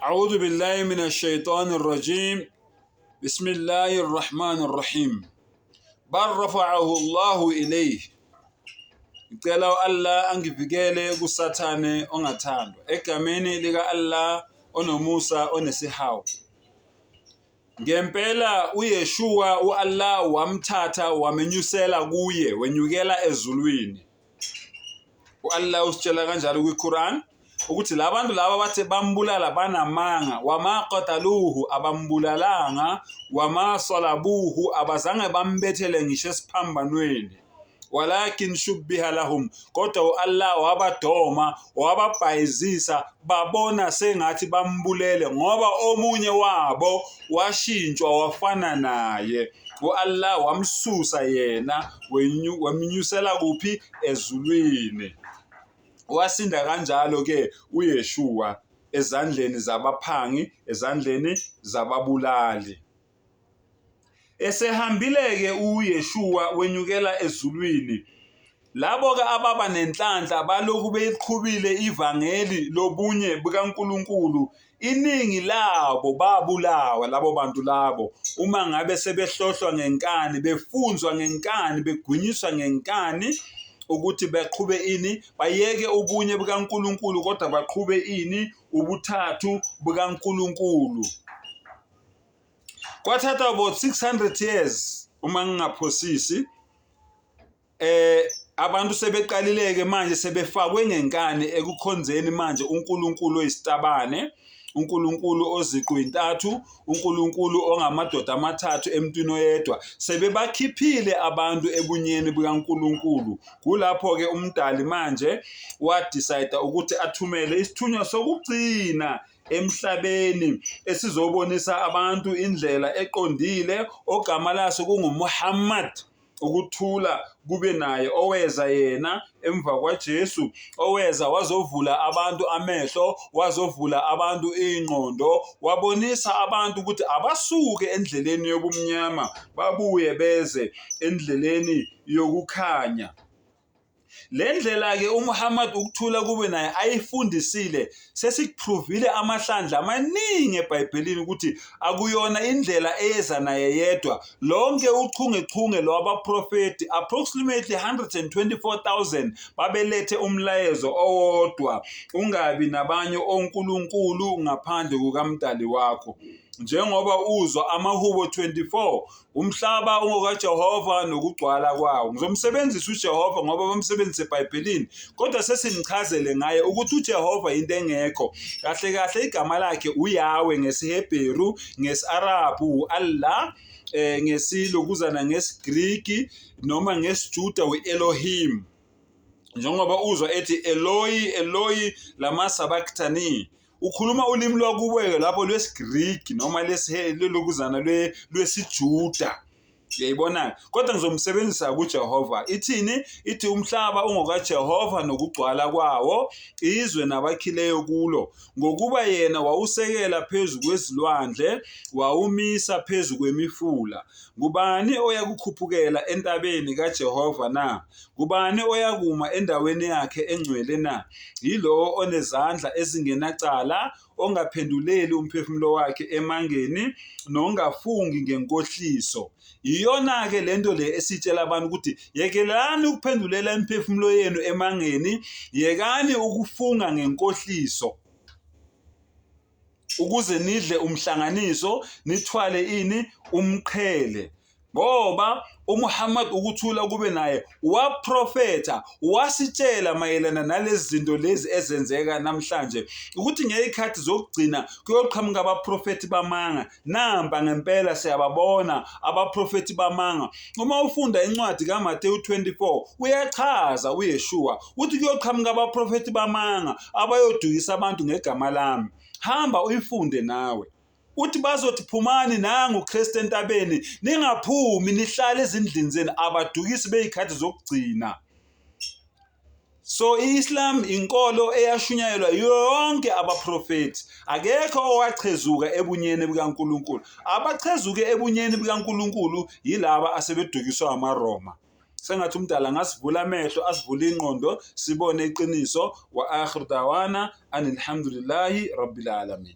أعوذ بالله من الشيطان الرجيم بسم الله الرحمن الرحيم بل رفعه الله إليه. Ngicela Allah angivikele kusathane ongathandwa egameni lika Allah onomusa onesihawu. Ngempela uYeshua uAllah wamthatha wamenyusela kuye wenyukela ezulwini. uAllah usitshela kanjalo kwiQuran ukuthi labantu laba bathe bambulala banamanga wamaqataluhu abambulalanga wamasalabuhu abazange bambethele ngisho esiphambanweni walakin shubbiha lahum kodwa uAllah wabadoma wababhayizisa babona sengathi bambulele ngoba omunye wabo washintshwa wafana naye uAllah wamsusa yena wamnyusela kuphi ezulwini. Wasinda kanjalo ke uYeshua ezandleni zabaphangi ezandleni zababulali. Esehambile ke uYeshua wenyukela ezulwini, labo ke ababa nenhlanhla balokhu beyiqhubile ivangeli lobunye bukaNkulunkulu, iningi labo babulawa labo bantu labo uma ngabe sebehlohlwa ngenkani, befunzwa ngenkani, begwinyiswa ngenkani ukuthi baqhube ini, bayeke ubunye bukaNkulunkulu kodwa baqhube ini, ubuthathu bukaNkulunkulu. Kwathatha about 600 years uma ngingaphosisi, abantu sebeqalileke manje sebefakwe ngenkani ekukhonzeni manje uNkulunkulu oyisitabane, uNkulunkulu oziqu intathu, uNkulunkulu ongamadoda amathathu emntwini oyedwa. Sebebakhiphile abantu ebunyeni bukaNkulunkulu. Kulapho ke umdali manje wadecide ukuthi athumele isithunywa sokugcina emhlabeni esizobonisa abantu indlela eqondile, ogama laso kunguMuhammad, ukuthula kube naye oweza yena emva kwaJesu, oweza wazovula abantu amehlo, wazovula abantu ingqondo, wabonisa abantu ukuthi abasuke endleleni yobumnyama babuye beze endleleni yokukhanya. Le ndlela ke uMuhammad ukuthula kube naye ayifundisile, sesikuprovile amahlandla amaningi eBhayibhelini ukuthi akuyona indlela eyeza naye yedwa. Lonke uchungechunge lwabaprofeti approximately 124,000 babelethe umlayezo owodwa, ungabi nabanye onkulunkulu ngaphandle kukamdali wakho. Njengoba uzwa amahubo 24, umhlaba ungokaJehova nokugcwala kwawo. Ngizomsebenzisa uJehova ngoba bamsebenzise eBhayibhelini, kodwa sesinichazele ngaye ukuthi uJehova into engekho. Kahle kahle igama lakhe uYahweh ngesiHebheru, ngesi-Arabhu Allah, ngesilokuzana ngesiGriki noma ngesiJuda uElohim. Njengoba uzwa ethi Eloi Eloi lama sabachthani, ukhuluma ulimi lwakubo lapho lwesiGriki noma lokuzana lwesiJuda. Uyayibona? Kodwa ngizomsebenzisa kuJehova. Ithini? Ithi umhlaba ungokaJehova nokugcwala kwawo, izwe nabakhileyo kulo. Ngokuba yena wawusekela phezu kwezilwandle, wawumisa phezu kwemifula. Ngubani oyakukhuphukela entabeni kaJehova na? Ngubani oyakuma endaweni yakhe engcwele na? Yilo onezandla ezingenacala, ongaphenduleli umphefumulo wakhe emangeni, nongafungi ngenkohliso. Iyona ke lento le esitshela abantu ukuthi yekelani ukuphendulela imphefumulo yenu emangeni, yekani ukufunga ngenkohliso, ukuze nidle umhlanganiso, nithwale ini, umqhele. Ngoba uMuhammad ukuthula kube naye waprofetha, wasitshela mayelana nalezi zinto lezi ezenzeka namhlanje ukuthi ngezikhathi zokugcina kuyoqhamuka abaprofeti bamanga. Namba ngempela siyababona abaprofeti bamanga. Uma ufunda incwadi kaMateyu 24 uyachaza uYeshua ukuthi kuyoqhamuka abaprofeti bamanga abayodukisa abantu ngegama lami. Hamba uyifunde nawe. Uthi bazothi phumani nangu uKristu entabeni, ningaphumi nihlale ezindlini zenu, abadukisi beyikhathi zokugcina. So iSlam inkolo eyashunyayelwa yonke abaprofeti. Akekho owachezuka ebunyeni bukaNkulunkulu. Abachezuke ebunyeni bukaNkulunkulu yilaba asebedukiswa amaRoma. Sengathi umdala ngasivula amehlo, asivula ingqondo, sibone iqiniso. Wa akhiru dawana anilhamdulillahi rabbil alamin.